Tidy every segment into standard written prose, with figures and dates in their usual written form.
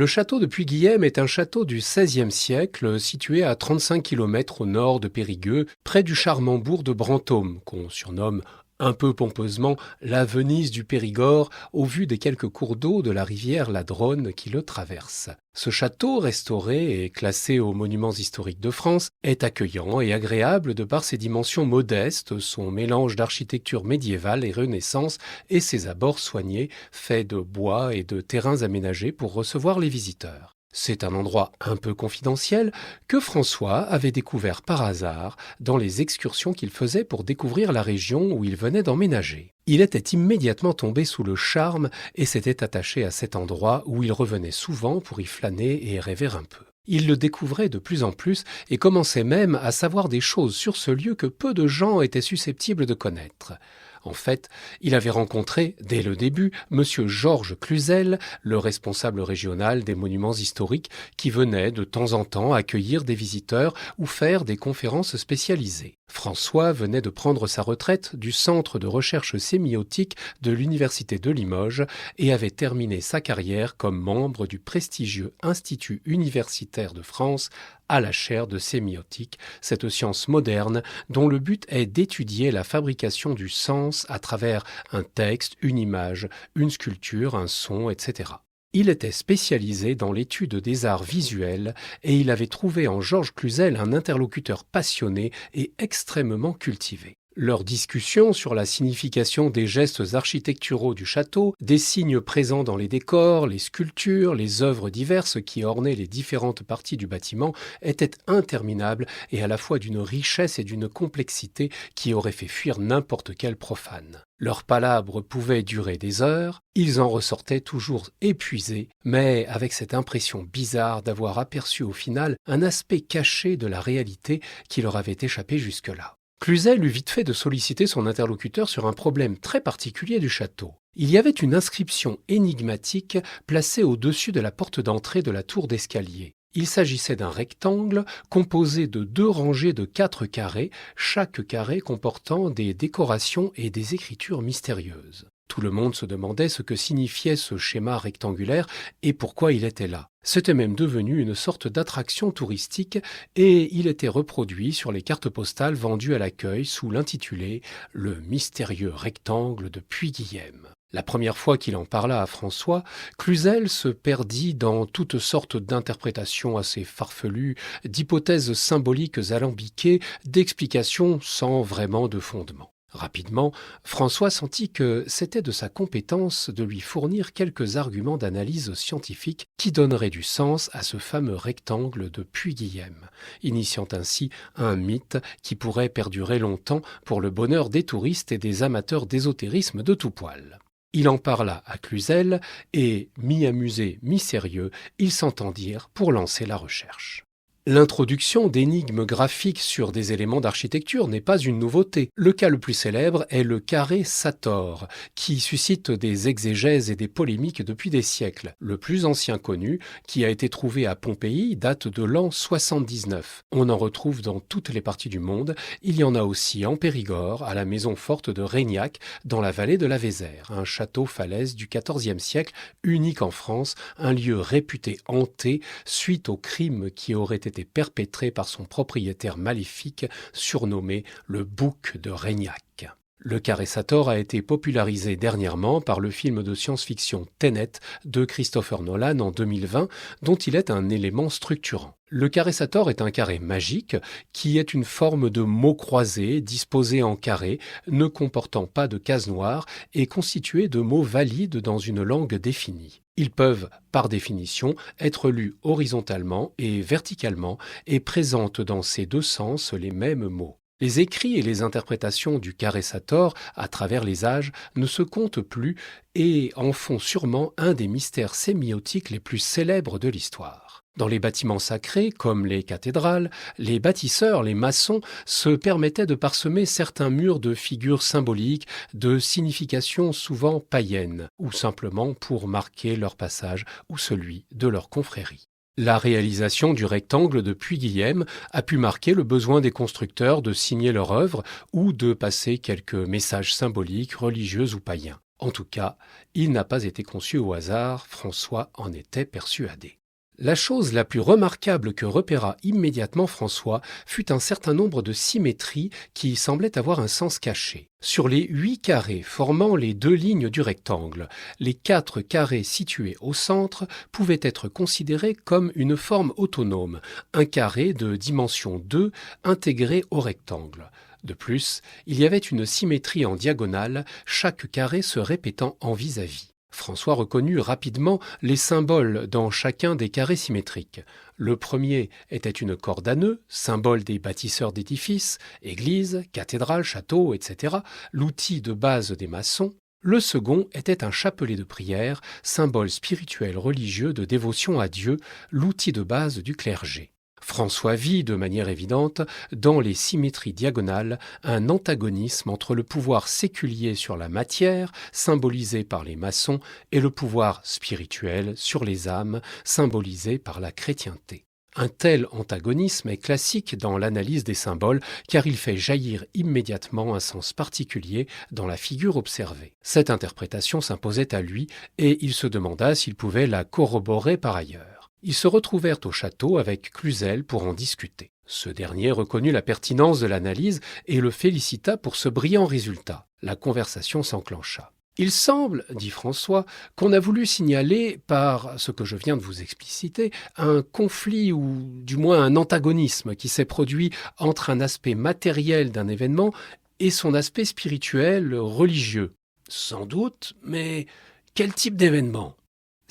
Le château de Puy-Guillem est un château du XVIe siècle situé à 35 km au nord de Périgueux, près du charmant bourg de Brantôme, qu'on surnomme un peu pompeusement la Venise du Périgord au vu des quelques cours d'eau de la rivière la Dronne qui le traverse. Ce château, restauré et classé aux monuments historiques de France, est accueillant et agréable de par ses dimensions modestes, son mélange d'architecture médiévale et Renaissance et ses abords soignés, faits de bois et de terrains aménagés pour recevoir les visiteurs. C'est un endroit un peu confidentiel que François avait découvert par hasard dans les excursions qu'il faisait pour découvrir la région où il venait d'emménager. Il était immédiatement tombé sous le charme et s'était attaché à cet endroit où il revenait souvent pour y flâner et rêver un peu. Il le découvrait de plus en plus et commençait même à savoir des choses sur ce lieu que peu de gens étaient susceptibles de connaître. En fait, il avait rencontré, dès le début, M. Georges Cluzel, le responsable régional des monuments historiques, qui venait de temps en temps accueillir des visiteurs ou faire des conférences spécialisées. François venait de prendre sa retraite du Centre de recherche sémiotique de l'Université de Limoges et avait terminé sa carrière comme membre du prestigieux Institut universitaire de France à la chaire de sémiotique, cette science moderne dont le but est d'étudier la fabrication du sens à travers un texte, une image, une sculpture, un son, etc. Il était spécialisé dans l'étude des arts visuels et il avait trouvé en Georges Cluzel un interlocuteur passionné et extrêmement cultivé. Leur discussion sur la signification des gestes architecturaux du château, des signes présents dans les décors, les sculptures, les œuvres diverses qui ornaient les différentes parties du bâtiment était interminable et à la fois d'une richesse et d'une complexité qui auraient fait fuir n'importe quel profane. Leurs palabres pouvaient durer des heures, ils en ressortaient toujours épuisés, mais avec cette impression bizarre d'avoir aperçu au final un aspect caché de la réalité qui leur avait échappé jusque-là. Cluzel eut vite fait de solliciter son interlocuteur sur un problème très particulier du château. Il y avait une inscription énigmatique placée au-dessus de la porte d'entrée de la tour d'escalier. Il s'agissait d'un rectangle composé de 2 rangées de 4 carrés, chaque carré comportant des décorations et des écritures mystérieuses. Tout le monde se demandait ce que signifiait ce schéma rectangulaire et pourquoi il était là. C'était même devenu une sorte d'attraction touristique et il était reproduit sur les cartes postales vendues à l'accueil sous l'intitulé « Le mystérieux rectangle de Puy-Guillem ». La première fois qu'il en parla à François, Cluzel se perdit dans toutes sortes d'interprétations assez farfelues, d'hypothèses symboliques alambiquées, d'explications sans vraiment de fondement. Rapidement, François sentit que c'était de sa compétence de lui fournir quelques arguments d'analyse scientifique qui donneraient du sens à ce fameux rectangle de Puy-Guillem, initiant ainsi un mythe qui pourrait perdurer longtemps pour le bonheur des touristes et des amateurs d'ésotérisme de tout poil. Il en parla à Cluzel et, mi-amusé, mi-sérieux, ils s'entendirent pour lancer la recherche. L'introduction d'énigmes graphiques sur des éléments d'architecture n'est pas une nouveauté. Le cas le plus célèbre est le carré Sator, qui suscite des exégèses et des polémiques depuis des siècles. Le plus ancien connu, qui a été trouvé à Pompéi, date de l'an 79. On en retrouve dans toutes les parties du monde. Il y en a aussi en Périgord, à la maison forte de Reignac, dans la vallée de la Vézère, un château-falaise du XIVe siècle, unique en France, un lieu réputé hanté suite aux crimes qui auraient été perpétré par son propriétaire maléfique, surnommé le Bouc de Reignac. Le carré Sator a été popularisé dernièrement par le film de science-fiction Tenet de Christopher Nolan en 2020, dont il est un élément structurant. Le carré Sator est un carré magique qui est une forme de mot croisé disposé en carré, ne comportant pas de cases noires et constitué de mots valides dans une langue définie. Ils peuvent, par définition, être lus horizontalement et verticalement et présentent dans ces 2 sens les mêmes mots. Les écrits et les interprétations du carré Sator, à travers les âges, ne se comptent plus et en font sûrement un des mystères sémiotiques les plus célèbres de l'histoire. Dans les bâtiments sacrés, comme les cathédrales, les bâtisseurs, les maçons, se permettaient de parsemer certains murs de figures symboliques, de significations souvent païennes, ou simplement pour marquer leur passage ou celui de leur confrérie. La réalisation du rectangle de Puy-Guillem a pu marquer le besoin des constructeurs de signer leur œuvre ou de passer quelques messages symboliques, religieux ou païens. En tout cas, il n'a pas été conçu au hasard, François en était persuadé. La chose la plus remarquable que repéra immédiatement François fut un certain nombre de symétries qui semblaient avoir un sens caché. Sur les 8 carrés formant les 2 lignes du rectangle, les 4 carrés situés au centre pouvaient être considérés comme une forme autonome, un carré de dimension 2 intégré au rectangle. De plus, il y avait une symétrie en diagonale, chaque carré se répétant en vis-à-vis. François reconnut rapidement les symboles dans chacun des carrés symétriques. Le premier était une corde à nœuds, symbole des bâtisseurs d'édifices, églises, cathédrales, châteaux, etc., l'outil de base des maçons. Le second était un chapelet de prière, symbole spirituel religieux de dévotion à Dieu, l'outil de base du clergé. François vit de manière évidente, dans les symétries diagonales, un antagonisme entre le pouvoir séculier sur la matière, symbolisé par les maçons, et le pouvoir spirituel sur les âmes, symbolisé par la chrétienté. Un tel antagonisme est classique dans l'analyse des symboles car il fait jaillir immédiatement un sens particulier dans la figure observée. Cette interprétation s'imposait à lui et il se demanda s'il pouvait la corroborer par ailleurs. Ils se retrouvèrent au château avec Cluzel pour en discuter. Ce dernier reconnut la pertinence de l'analyse et le félicita pour ce brillant résultat. La conversation s'enclencha. « Il semble, dit François, qu'on a voulu signaler, par ce que je viens de vous expliciter, un conflit ou du moins un antagonisme qui s'est produit entre un aspect matériel d'un événement et son aspect spirituel, religieux. Sans doute, mais quel type d'événement ?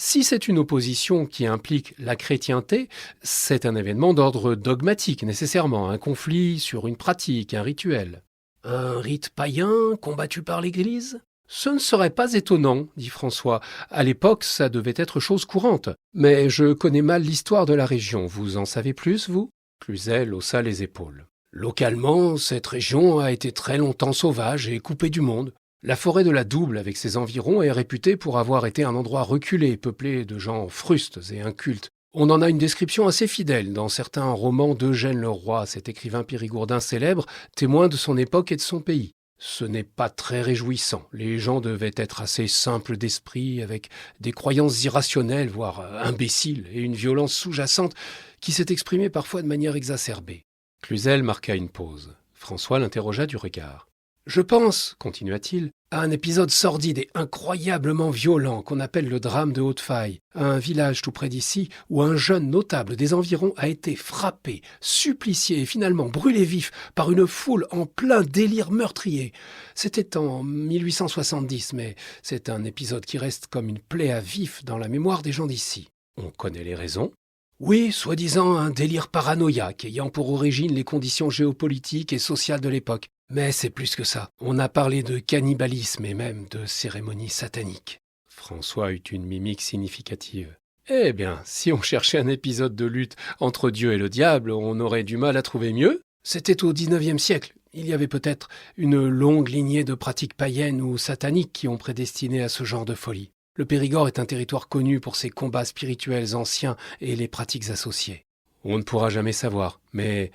Si c'est une opposition qui implique la chrétienté, c'est un événement d'ordre dogmatique, nécessairement, un conflit sur une pratique, un rituel. Un rite païen combattu par l'Église ? Ce ne serait pas étonnant, dit François. À l'époque, ça devait être chose courante. Mais je connais mal l'histoire de la région. Vous en savez plus, vous ? Cluzel haussa les épaules. Localement, cette région a été très longtemps sauvage et coupée du monde. La forêt de la Double, avec ses environs, est réputée pour avoir été un endroit reculé, peuplé de gens frustes et incultes. On en a une description assez fidèle dans certains romans d'Eugène Leroy, cet écrivain périgourdin célèbre, témoin de son époque et de son pays. Ce n'est pas très réjouissant. Les gens devaient être assez simples d'esprit, avec des croyances irrationnelles, voire imbéciles, et une violence sous-jacente qui s'est exprimée parfois de manière exacerbée. Cluzel marqua une pause. François l'interrogea du regard. « Je pense, continua-t-il, à un épisode sordide et incroyablement violent qu'on appelle le drame de Haute-Faille, un village tout près d'ici où un jeune notable des environs a été frappé, supplicié et finalement brûlé vif par une foule en plein délire meurtrier. C'était en 1870, mais c'est un épisode qui reste comme une plaie à vif dans la mémoire des gens d'ici. On connaît les raisons. Oui, soi-disant un délire paranoïaque ayant pour origine les conditions géopolitiques et sociales de l'époque. Mais c'est plus que ça. On a parlé de cannibalisme et même de cérémonies sataniques. » François eut une mimique significative. « Eh bien, si on cherchait un épisode de lutte entre Dieu et le diable, on aurait du mal à trouver mieux. C'était au XIXe siècle. Il y avait peut-être une longue lignée de pratiques païennes ou sataniques qui ont prédestiné à ce genre de folie. Le Périgord est un territoire connu pour ses combats spirituels anciens et les pratiques associées. On ne pourra jamais savoir, mais...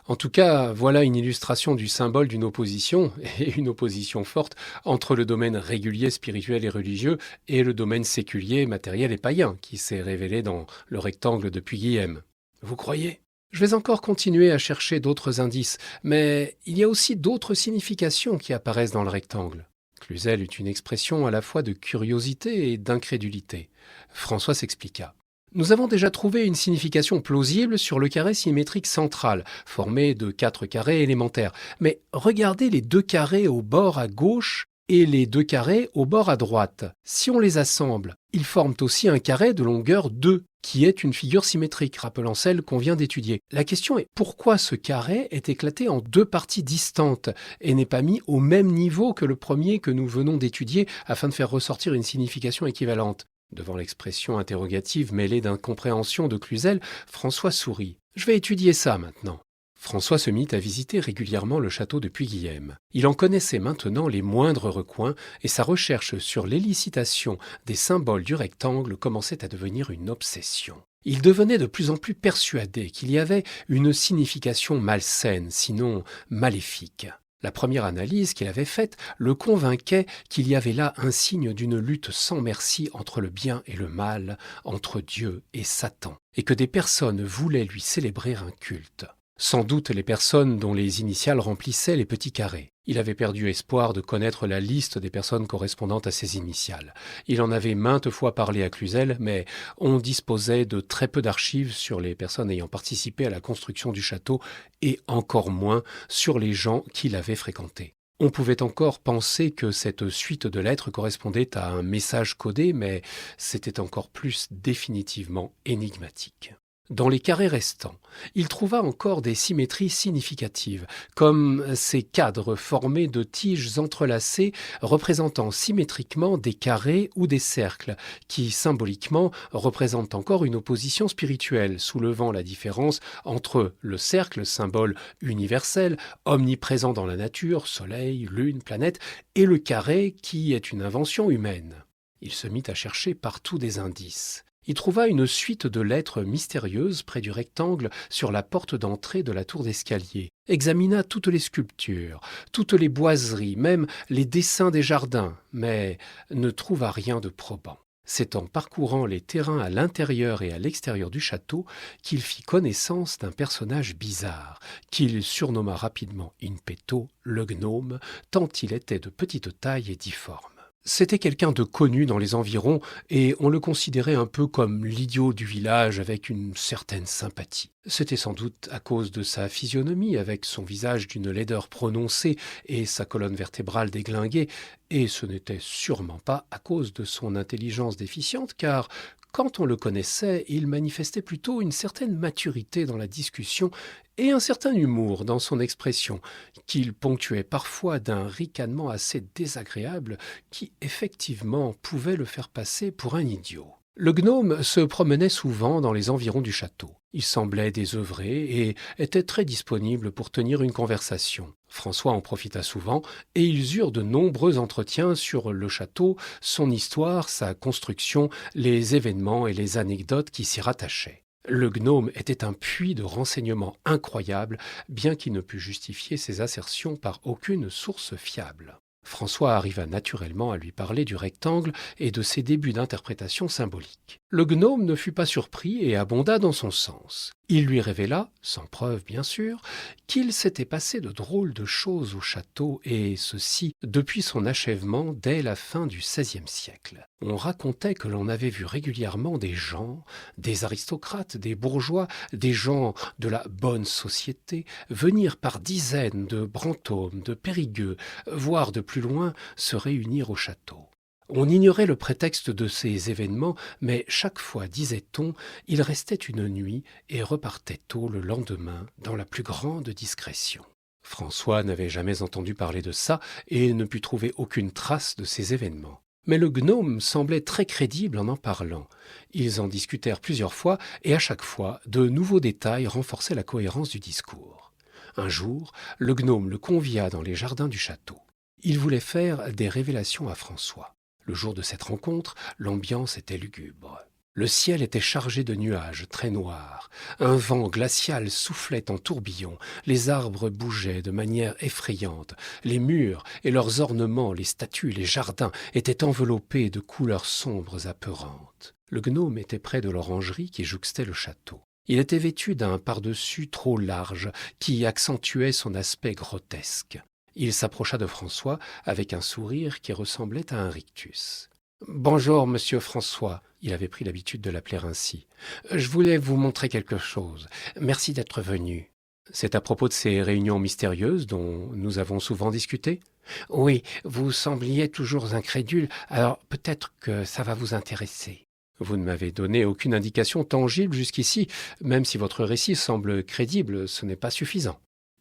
En tout cas, voilà une illustration du symbole d'une opposition, et une opposition forte, entre le domaine régulier, spirituel et religieux et le domaine séculier, matériel et païen, qui s'est révélé dans le rectangle de Puyguilhem. Vous croyez ? Je vais encore continuer à chercher d'autres indices, mais il y a aussi d'autres significations qui apparaissent dans le rectangle. Cluzel eut une expression à la fois de curiosité et d'incrédulité. François s'expliqua. Nous avons déjà trouvé une signification plausible sur le carré symétrique central, formé de 4 carrés élémentaires. Mais regardez les 2 carrés au bord à gauche et les 2 carrés au bord à droite. Si on les assemble, ils forment aussi un carré de longueur 2, qui est une figure symétrique, rappelant celle qu'on vient d'étudier. La question est pourquoi ce carré est éclaté en 2 parties distantes et n'est pas mis au même niveau que le premier que nous venons d'étudier afin de faire ressortir une signification équivalente. Devant l'expression interrogative mêlée d'incompréhension de Cluzel, François sourit. « Je vais étudier ça maintenant. » François se mit à visiter régulièrement le château de Puyguilhem. Il en connaissait maintenant les moindres recoins et sa recherche sur l'élicitation des symboles du rectangle commençait à devenir une obsession. Il devenait de plus en plus persuadé qu'il y avait une signification malsaine, sinon maléfique. La première analyse qu'il avait faite le convainquait qu'il y avait là un signe d'une lutte sans merci entre le bien et le mal, entre Dieu et Satan, et que des personnes voulaient lui célébrer un culte. Sans doute les personnes dont les initiales remplissaient les petits carrés. Il avait perdu espoir de connaître la liste des personnes correspondant à ces initiales. Il en avait maintes fois parlé à Cluzel, mais on disposait de très peu d'archives sur les personnes ayant participé à la construction du château et encore moins sur les gens qui l'avaient fréquenté. On pouvait encore penser que cette suite de lettres correspondait à un message codé, mais c'était encore plus définitivement énigmatique. Dans les carrés restants, il trouva encore des symétries significatives, comme ces cadres formés de tiges entrelacées représentant symétriquement des carrés ou des cercles, qui symboliquement représentent encore une opposition spirituelle, soulevant la différence entre le cercle, symbole universel, omniprésent dans la nature, soleil, lune, planète, et le carré qui est une invention humaine. Il se mit à chercher partout des indices. Il trouva une suite de lettres mystérieuses près du rectangle sur la porte d'entrée de la tour d'escalier, examina toutes les sculptures, toutes les boiseries, même les dessins des jardins, mais ne trouva rien de probant. C'est en parcourant les terrains à l'intérieur et à l'extérieur du château qu'il fit connaissance d'un personnage bizarre, qu'il surnomma rapidement in petto le gnome, tant il était de petite taille et difforme. C'était quelqu'un de connu dans les environs et on le considérait un peu comme l'idiot du village avec une certaine sympathie. C'était sans doute à cause de sa physionomie avec son visage d'une laideur prononcée et sa colonne vertébrale déglinguée, et ce n'était sûrement pas à cause de son intelligence déficiente car quand on le connaissait, il manifestait plutôt une certaine maturité dans la discussion et un certain humour dans son expression, qu'il ponctuait parfois d'un ricanement assez désagréable qui, effectivement, pouvait le faire passer pour un idiot. Le gnome se promenait souvent dans les environs du château. Il semblait désœuvré et était très disponible pour tenir une conversation. François en profita souvent et ils eurent de nombreux entretiens sur le château, son histoire, sa construction, les événements et les anecdotes qui s'y rattachaient. Le gnome était un puits de renseignements incroyables, bien qu'il ne pût justifier ses assertions par aucune source fiable. François arriva naturellement à lui parler du rectangle et de ses débuts d'interprétation symbolique. Le gnome ne fut pas surpris et abonda dans son sens. Il lui révéla, sans preuve bien sûr, qu'il s'était passé de drôles de choses au château, et ceci depuis son achèvement dès la fin du XVIe siècle. On racontait que l'on avait vu régulièrement des gens, des aristocrates, des bourgeois, des gens de la bonne société, venir par dizaines de Brantôme, de Périgueux, voire de plus loin, se réunir au château. On ignorait le prétexte de ces événements, mais chaque fois, disait-on, il restait une nuit et repartait tôt le lendemain dans la plus grande discrétion. François n'avait jamais entendu parler de ça et ne put trouver aucune trace de ces événements. Mais le gnome semblait très crédible en parlant. Ils en discutèrent plusieurs fois et à chaque fois, de nouveaux détails renforçaient la cohérence du discours. Un jour, le gnome le convia dans les jardins du château. Il voulait faire des révélations à François. Le jour de cette rencontre, l'ambiance était lugubre. Le ciel était chargé de nuages très noirs. Un vent glacial soufflait en tourbillons. Les arbres bougeaient de manière effrayante. Les murs et leurs ornements, les statues, les jardins étaient enveloppés de couleurs sombres apeurantes. Le gnome était près de l'orangerie qui jouxtait le château. Il était vêtu d'un pardessus trop large qui accentuait son aspect grotesque. Il s'approcha de François avec un sourire qui ressemblait à un rictus. « Bonjour, monsieur François », il avait pris l'habitude de l'appeler ainsi. « Je voulais vous montrer quelque chose. Merci d'être venu. » C'est à propos de ces réunions mystérieuses dont nous avons souvent discuté ? Oui, vous sembliez toujours incrédule, alors peut-être que ça va vous intéresser. Vous ne m'avez donné aucune indication tangible jusqu'ici, même si votre récit semble crédible, ce n'est pas suffisant.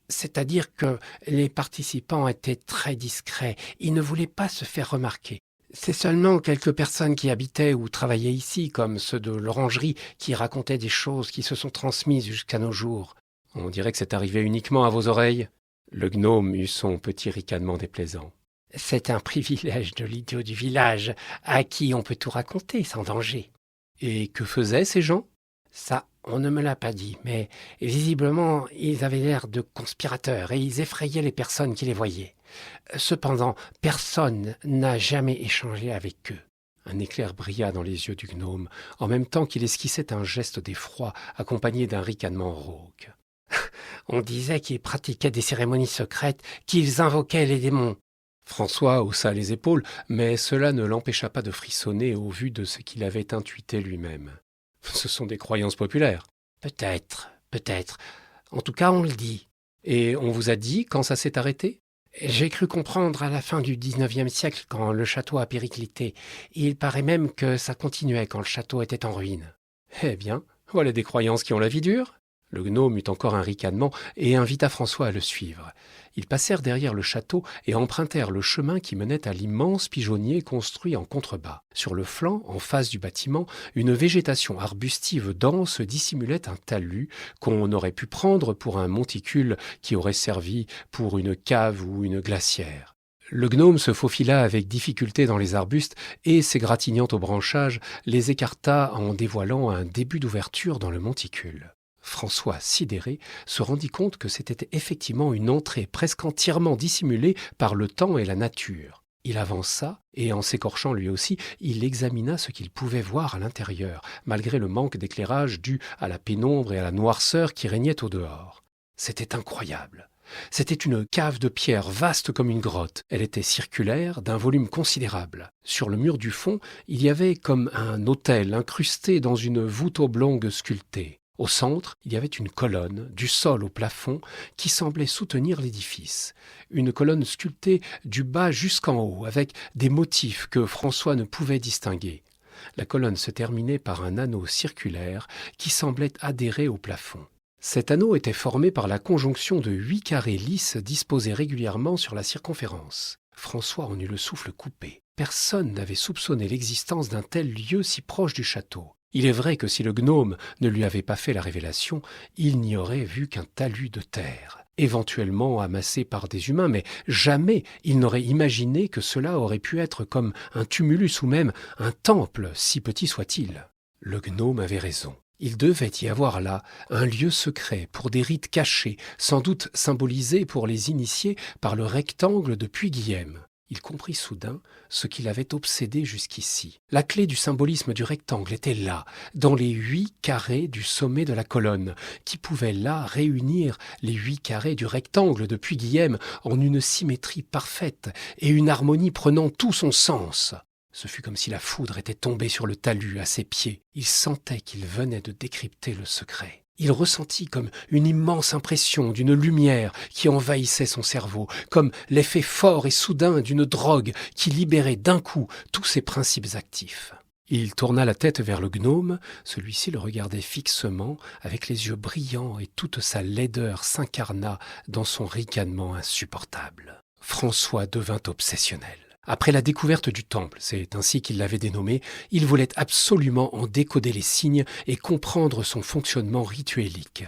C'est-à-dire que les participants étaient très discrets, ils ne voulaient pas se faire remarquer. C'est seulement quelques personnes qui habitaient ou travaillaient ici, comme ceux de l'orangerie, qui racontaient des choses qui se sont transmises jusqu'à nos jours. On dirait que c'est arrivé uniquement à vos oreilles. Le gnome eut son petit ricanement déplaisant. C'est un privilège de l'idiot du village, à qui on peut tout raconter sans danger. Et que faisaient ces gens ? Ça, On ne me l'a pas dit, mais visiblement, ils avaient l'air de conspirateurs et ils effrayaient les personnes qui les voyaient. Cependant, personne n'a jamais échangé avec eux. Un éclair brilla dans les yeux du gnome, en même temps qu'il esquissait un geste d'effroi accompagné d'un ricanement rauque. On disait qu'ils pratiquaient des cérémonies secrètes, qu'ils invoquaient les démons. François haussa les épaules, mais cela ne l'empêcha pas de frissonner au vu de ce qu'il avait intuité lui-même. Ce sont des croyances populaires. Peut-être. En tout cas, on le dit. Et on vous a dit quand ça s'est arrêté ? J'ai cru comprendre à la fin du XIXe siècle quand le château a périclité. Il paraît même que ça continuait quand le château était en ruine. Eh bien, voilà des croyances qui ont la vie dure. Le gnome eut encore un ricanement et invita François à le suivre. Ils passèrent derrière le château et empruntèrent le chemin qui menait à l'immense pigeonnier construit en contrebas. Sur le flanc, en face du bâtiment, une végétation arbustive dense dissimulait un talus qu'on aurait pu prendre pour un monticule qui aurait servi pour une cave ou une glacière. Le gnome se faufila avec difficulté dans les arbustes et, s'égratignant aux branchages, les écarta en dévoilant un début d'ouverture dans le monticule. François, sidéré, se rendit compte que c'était effectivement une entrée presque entièrement dissimulée par le temps et la nature. Il avança, et en s'écorchant lui aussi, il examina ce qu'il pouvait voir à l'intérieur, malgré le manque d'éclairage dû à la pénombre et à la noirceur qui régnaient au dehors. C'était incroyable. C'était une cave de pierre vaste comme une grotte. Elle était circulaire, d'un volume considérable. Sur le mur du fond, il y avait comme un autel incrusté dans une voûte oblongue sculptée. Au centre, il y avait une colonne, du sol au plafond, qui semblait soutenir l'édifice. Une colonne sculptée du bas jusqu'en haut, avec des motifs que François ne pouvait distinguer. La colonne se terminait par un anneau circulaire qui semblait adhérer au plafond. Cet anneau était formé par la conjonction de 8 carrés lisses disposés régulièrement sur la circonférence. François en eut le souffle coupé. Personne n'avait soupçonné l'existence d'un tel lieu si proche du château. Il est vrai que si le gnome ne lui avait pas fait la révélation, il n'y aurait vu qu'un talus de terre, éventuellement amassé par des humains, mais jamais il n'aurait imaginé que cela aurait pu être comme un tumulus ou même un temple, si petit soit-il. Le gnome avait raison. Il devait y avoir là un lieu secret pour des rites cachés, sans doute symbolisés pour les initiés par le rectangle de Puy-Guillem. Il comprit soudain ce qui l'avait obsédé jusqu'ici. La clé du symbolisme du rectangle était là, dans les 8 carrés du sommet de la colonne, qui pouvaient là réunir les 8 carrés du rectangle de Puy-Guillem en une symétrie parfaite et une harmonie prenant tout son sens. Ce fut comme si la foudre était tombée sur le talus à ses pieds. Il sentait qu'il venait de décrypter le secret. Il ressentit comme une immense impression d'une lumière qui envahissait son cerveau, comme l'effet fort et soudain d'une drogue qui libérait d'un coup tous ses principes actifs. Il tourna la tête vers le gnome, celui-ci le regardait fixement, avec les yeux brillants et toute sa laideur s'incarna dans son ricanement insupportable. François devint obsessionnel. Après la découverte du temple, c'est ainsi qu'il l'avait dénommé, il voulait absolument en décoder les signes et comprendre son fonctionnement rituelique.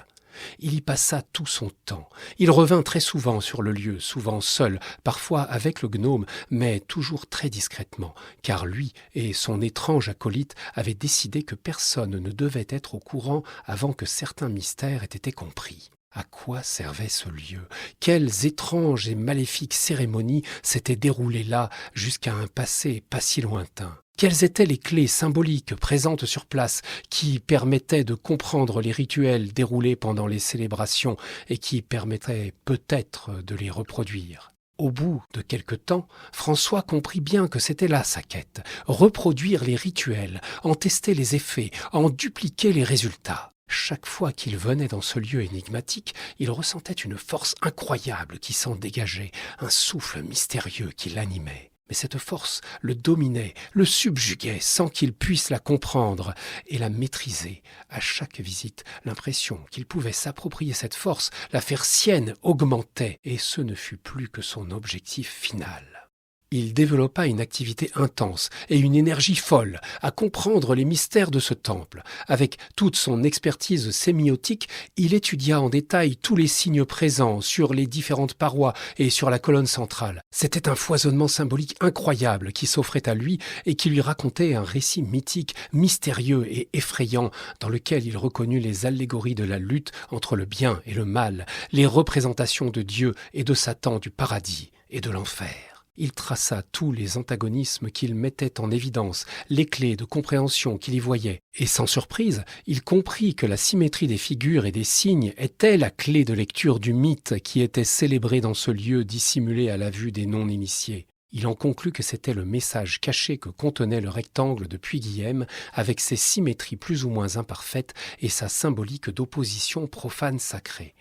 Il y passa tout son temps. Il revint très souvent sur le lieu, souvent seul, parfois avec le gnome, mais toujours très discrètement, car lui et son étrange acolyte avaient décidé que personne ne devait être au courant avant que certains mystères aient été compris. À quoi servait ce lieu ? Quelles étranges et maléfiques cérémonies s'étaient déroulées là jusqu'à un passé pas si lointain ? Quelles étaient les clés symboliques présentes sur place qui permettaient de comprendre les rituels déroulés pendant les célébrations et qui permettraient peut-être de les reproduire ? Au bout de quelque temps, François comprit bien que c'était là sa quête, reproduire les rituels, en tester les effets, en dupliquer les résultats. Chaque fois qu'il venait dans ce lieu énigmatique, il ressentait une force incroyable qui s'en dégageait, un souffle mystérieux qui l'animait. Mais cette force le dominait, le subjuguait sans qu'il puisse la comprendre et la maîtriser. À chaque visite, l'impression qu'il pouvait s'approprier cette force, la faire sienne, augmentait, et ce ne fut plus que son objectif final. Il développa une activité intense et une énergie folle à comprendre les mystères de ce temple. Avec toute son expertise sémiotique, il étudia en détail tous les signes présents sur les différentes parois et sur la colonne centrale. C'était un foisonnement symbolique incroyable qui s'offrait à lui et qui lui racontait un récit mythique, mystérieux et effrayant dans lequel il reconnut les allégories de la lutte entre le bien et le mal, les représentations de Dieu et de Satan, du paradis et de l'enfer. Il traça tous les antagonismes qu'il mettait en évidence, les clés de compréhension qu'il y voyait. Et sans surprise, il comprit que la symétrie des figures et des signes était la clé de lecture du mythe qui était célébré dans ce lieu dissimulé à la vue des non-initiés. Il en conclut que c'était le message caché que contenait le rectangle de Puy-Guillem, avec ses symétries plus ou moins imparfaites et sa symbolique d'opposition profane-sacrée.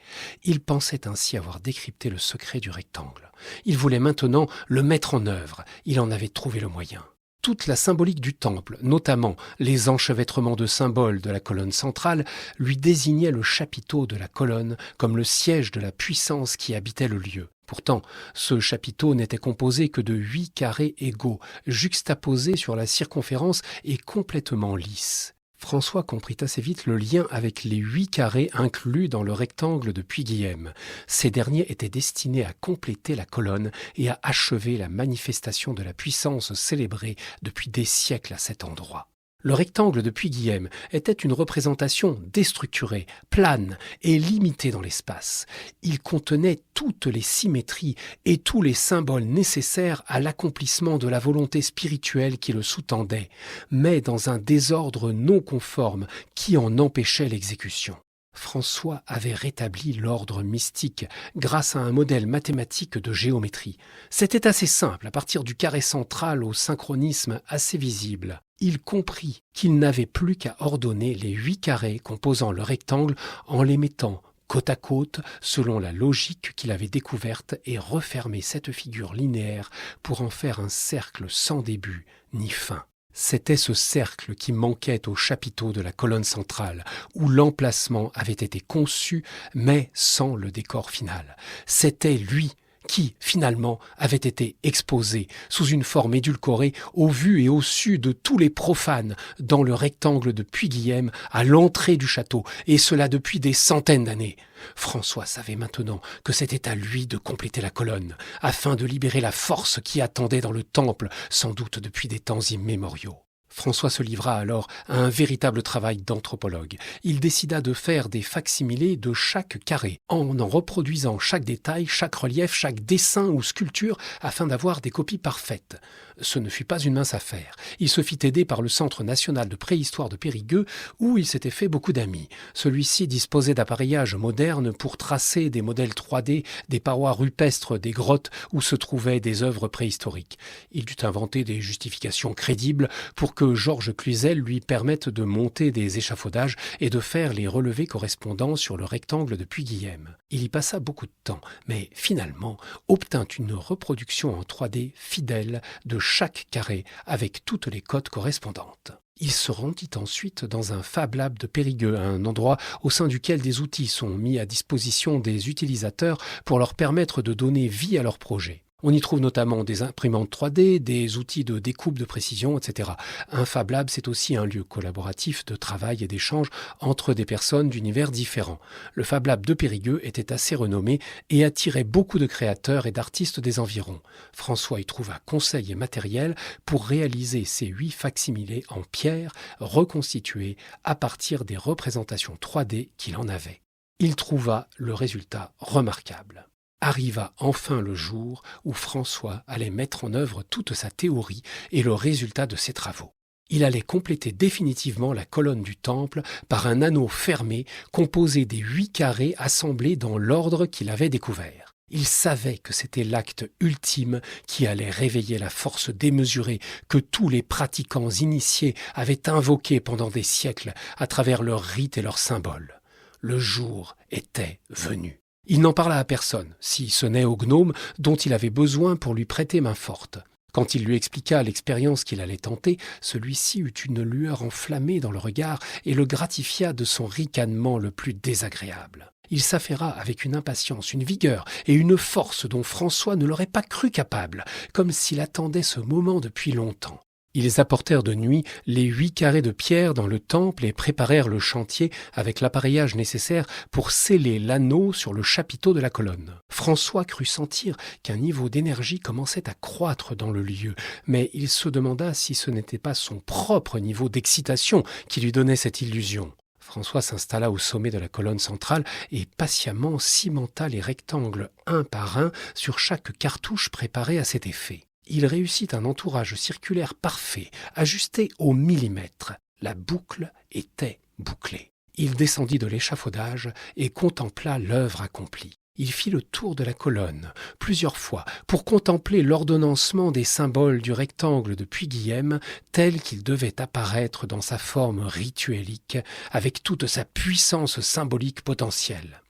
Il pensait ainsi avoir décrypté le secret du rectangle. Il voulait maintenant le mettre en œuvre. Il en avait trouvé le moyen. Toute la symbolique du temple, notamment les enchevêtrements de symboles de la colonne centrale, lui désignait le chapiteau de la colonne comme le siège de la puissance qui habitait le lieu. Pourtant, ce chapiteau n'était composé que de 8 carrés égaux, juxtaposés sur la circonférence et complètement lisses. François comprit assez vite le lien avec les 8 carrés inclus dans le rectangle de Puy-Guillem. Ces derniers étaient destinés à compléter la colonne et à achever la manifestation de la puissance célébrée depuis des siècles à cet endroit. Le rectangle de Puy-Guillem était une représentation déstructurée, plane et limitée dans l'espace. Il contenait toutes les symétries et tous les symboles nécessaires à l'accomplissement de la volonté spirituelle qui le sous-tendait, mais dans un désordre non conforme qui en empêchait l'exécution. François avait rétabli l'ordre mystique grâce à un modèle mathématique de géométrie. C'était assez simple, à partir du carré central au synchronisme assez visible. Il comprit qu'il n'avait plus qu'à ordonner les 8 carrés composant le rectangle en les mettant côte à côte selon la logique qu'il avait découverte et refermer cette figure linéaire pour en faire un cercle sans début ni fin. C'était ce cercle qui manquait au chapiteau de la colonne centrale, où l'emplacement avait été conçu, mais sans le décor final. C'était lui qui, finalement, avait été exposé sous une forme édulcorée au vu et au su de tous les profanes dans le rectangle de Puy-Guillem à l'entrée du château, et cela depuis des centaines d'années. François savait maintenant que c'était à lui de compléter la colonne, afin de libérer la force qui attendait dans le temple, sans doute depuis des temps immémoriaux. François se livra alors à un véritable travail d'anthropologue. Il décida de faire des facsimilés de chaque carré, en reproduisant chaque détail, chaque relief, chaque dessin ou sculpture, afin d'avoir des copies parfaites. Ce ne fut pas une mince affaire. Il se fit aider par le Centre national de préhistoire de Périgueux, où il s'était fait beaucoup d'amis. Celui-ci disposait d'appareillages modernes pour tracer des modèles 3D des parois rupestres des grottes où se trouvaient des œuvres préhistoriques. Il dut inventer des justifications crédibles pour que Georges Cluzel lui permette de monter des échafaudages et de faire les relevés correspondants sur le rectangle de Puy-Guillem. Il y passa beaucoup de temps, mais finalement obtint une reproduction en 3D fidèle de chaque carré avec toutes les cotes correspondantes. Il se rendit ensuite dans un Fab Lab de Périgueux, un endroit au sein duquel des outils sont mis à disposition des utilisateurs pour leur permettre de donner vie à leur projet. On y trouve notamment des imprimantes 3D, des outils de découpe de précision, etc. Un Fab Lab, c'est aussi un lieu collaboratif de travail et d'échange entre des personnes d'univers différents. Le Fab Lab de Périgueux était assez renommé et attirait beaucoup de créateurs et d'artistes des environs. François y trouva conseil et matériel pour réaliser ces 8 facsimilés en pierre reconstitués à partir des représentations 3D qu'il en avait. Il trouva le résultat remarquable. Arriva enfin le jour où François allait mettre en œuvre toute sa théorie et le résultat de ses travaux. Il allait compléter définitivement la colonne du temple par un anneau fermé composé des 8 carrés assemblés dans l'ordre qu'il avait découvert. Il savait que c'était l'acte ultime qui allait réveiller la force démesurée que tous les pratiquants initiés avaient invoquée pendant des siècles à travers leurs rites et leurs symboles. Le jour était venu. Il n'en parla à personne, si ce n'est au gnome dont il avait besoin pour lui prêter main forte. Quand il lui expliqua l'expérience qu'il allait tenter, celui-ci eut une lueur enflammée dans le regard et le gratifia de son ricanement le plus désagréable. Il s'affaira avec une impatience, une vigueur et une force dont François ne l'aurait pas cru capable, comme s'il attendait ce moment depuis longtemps. Ils apportèrent de nuit les 8 carrés de pierre dans le temple et préparèrent le chantier avec l'appareillage nécessaire pour sceller l'anneau sur le chapiteau de la colonne. François crut sentir qu'un niveau d'énergie commençait à croître dans le lieu, mais il se demanda si ce n'était pas son propre niveau d'excitation qui lui donnait cette illusion. François s'installa au sommet de la colonne centrale et patiemment cimenta les rectangles un par un sur chaque cartouche préparée à cet effet. Il réussit un entourage circulaire parfait, ajusté au millimètre. La boucle était bouclée. Il descendit de l'échafaudage et contempla l'œuvre accomplie. Il fit le tour de la colonne plusieurs fois pour contempler l'ordonnancement des symboles du rectangle de Puyguilhem tel qu'il devait apparaître dans sa forme rituelique avec toute sa puissance symbolique potentielle.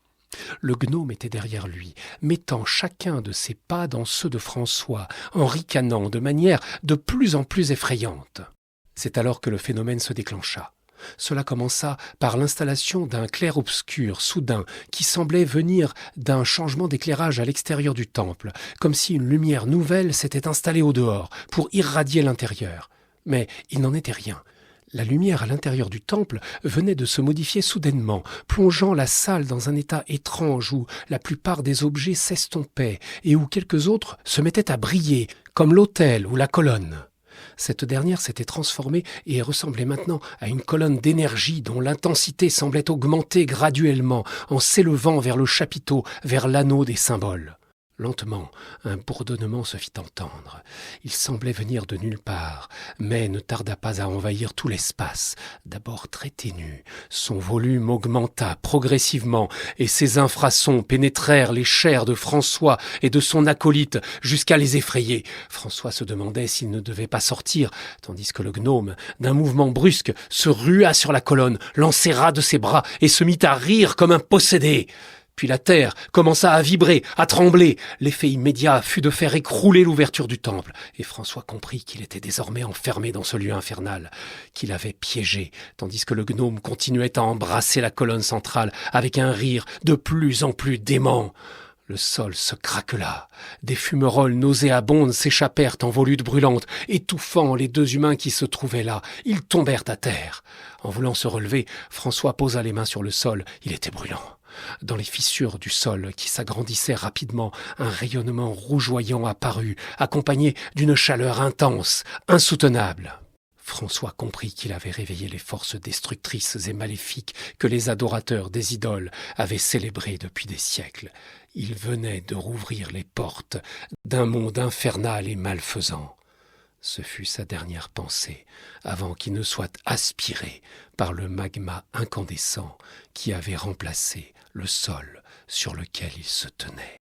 Le gnome était derrière lui, mettant chacun de ses pas dans ceux de François, en ricanant de manière de plus en plus effrayante. C'est alors que le phénomène se déclencha. Cela commença par l'installation d'un clair-obscur soudain qui semblait venir d'un changement d'éclairage à l'extérieur du temple, comme si une lumière nouvelle s'était installée au dehors pour irradier l'intérieur. Mais il n'en était rien. La lumière à l'intérieur du temple venait de se modifier soudainement, plongeant la salle dans un état étrange où la plupart des objets s'estompaient et où quelques autres se mettaient à briller, comme l'autel ou la colonne. Cette dernière s'était transformée et ressemblait maintenant à une colonne d'énergie dont l'intensité semblait augmenter graduellement en s'élevant vers le chapiteau, vers l'anneau des symboles. Lentement, un bourdonnement se fit entendre. Il semblait venir de nulle part, mais ne tarda pas à envahir tout l'espace. D'abord très ténu, son volume augmenta progressivement, et ses infrasons pénétrèrent les chairs de François et de son acolyte jusqu'à les effrayer. François se demandait s'il ne devait pas sortir, tandis que le gnome, d'un mouvement brusque, se rua sur la colonne, l'enserra de ses bras et se mit à rire comme un possédé. Puis la terre commença à vibrer, à trembler. L'effet immédiat fut de faire écrouler l'ouverture du temple. Et François comprit qu'il était désormais enfermé dans ce lieu infernal, qu'il avait piégé, tandis que le gnome continuait à embrasser la colonne centrale avec un rire de plus en plus dément. Le sol se craquela. Des fumerolles nauséabondes s'échappèrent en volutes brûlantes, étouffant les 2 humains qui se trouvaient là. Ils tombèrent à terre. En voulant se relever, François posa les mains sur le sol. Il était brûlant. Dans les fissures du sol qui s'agrandissaient rapidement, un rayonnement rougeoyant apparut, accompagné d'une chaleur intense, insoutenable. François comprit qu'il avait réveillé les forces destructrices et maléfiques que les adorateurs des idoles avaient célébrées depuis des siècles. Il venait de rouvrir les portes d'un monde infernal et malfaisant. Ce fut sa dernière pensée, avant qu'il ne soit aspiré par le magma incandescent qui avait remplacé le sol sur lequel il se tenait.